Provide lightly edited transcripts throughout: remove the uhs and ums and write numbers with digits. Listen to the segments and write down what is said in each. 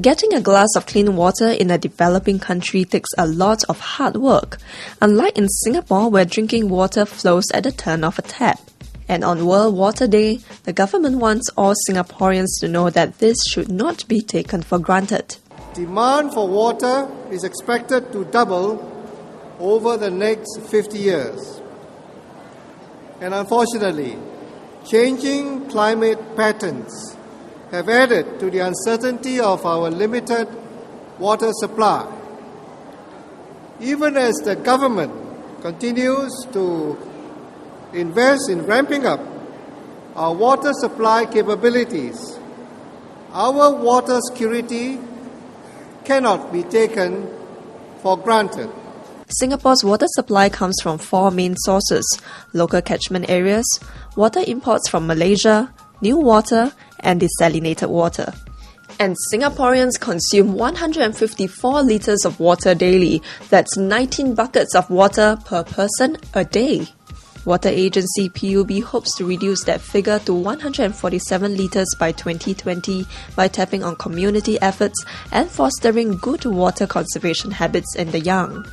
Getting a glass of clean water in a developing country takes a lot of hard work, unlike in Singapore where drinking water flows at the turn of a tap. And on World Water Day, the government wants all Singaporeans to know that this should not be taken for granted. Demand for water is expected to double over the next 50 years. And unfortunately, changing climate patterns have added to the uncertainty of our limited water supply. Even as the government continues to invest in ramping up our water supply capabilities, our water security cannot be taken for granted. Singapore's water supply comes from four main sources: local catchment areas, water imports from Malaysia, new water, and desalinated water. And Singaporeans consume 154 litres of water daily. That's 19 buckets of water per person a day. Water agency PUB hopes to reduce that figure to 147 litres by 2020 by tapping on community efforts and fostering good water conservation habits in the young.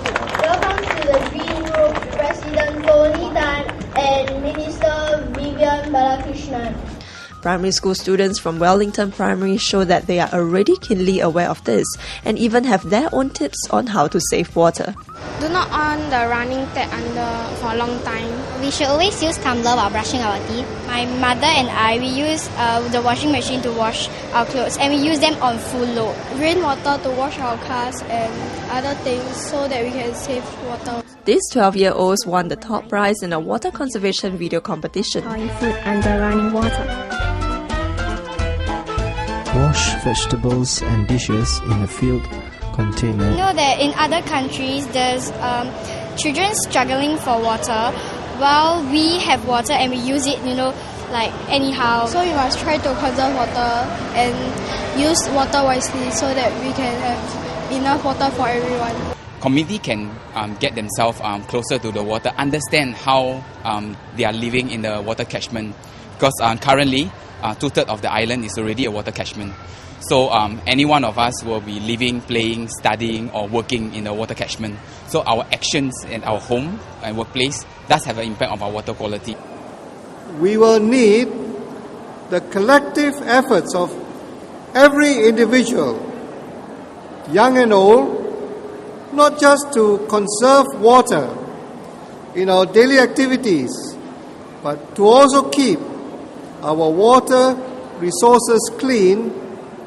Welcome to the Green Group, President Tony Tan and Minister Vivian Balakrishnan. Primary school students from Wellington Primary show that they are already keenly aware of this and even have their own tips on how to save water. Do not on the running tap for a long time. We should always use tumbler while brushing our teeth. My mother and I, we use the washing machine to wash our clothes and we use them on full load. Rainwater to wash our cars and other things so that we can save water. These 12-year-olds won the top prize in a water conservation video competition. Storing food under running water. Wash vegetables and dishes in a filled container. You know that in other countries, there's children struggling for water, while we have water and we use it, like anyhow. So we must try to conserve water and use water wisely so that we can have enough water for everyone. Community can get themselves closer to the water, understand how they are living in the water catchment. Because currently, 2/3 of the island is already a water catchment. So any one of us will be living, playing, studying or working in the water catchment. So our actions in our home and workplace does have an impact on our water quality. We will need the collective efforts of every individual, young and old, not just to conserve water in our daily activities, but to also keep our water resources clean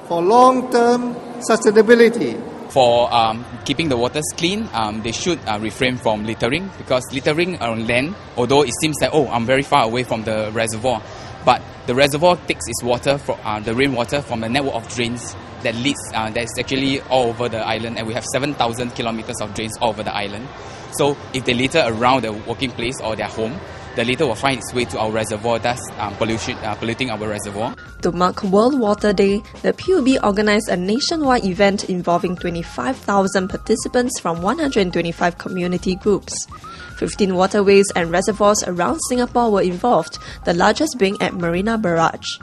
for long-term sustainability. For keeping the waters clean, they should refrain from littering, because littering on land, although it seems that, I'm very far away from the reservoir, but the reservoir takes its water, the rainwater, from a network of drains that leads, that's actually all over the island, and we have 7,000 kilometers of drains all over the island. So if they litter around the working place or their home, the litter will find its way to our reservoir, thus polluting our reservoir. To mark World Water Day, the PUB organised a nationwide event involving 25,000 participants from 125 community groups. 15 waterways and reservoirs around Singapore were involved, the largest being at Marina Barrage.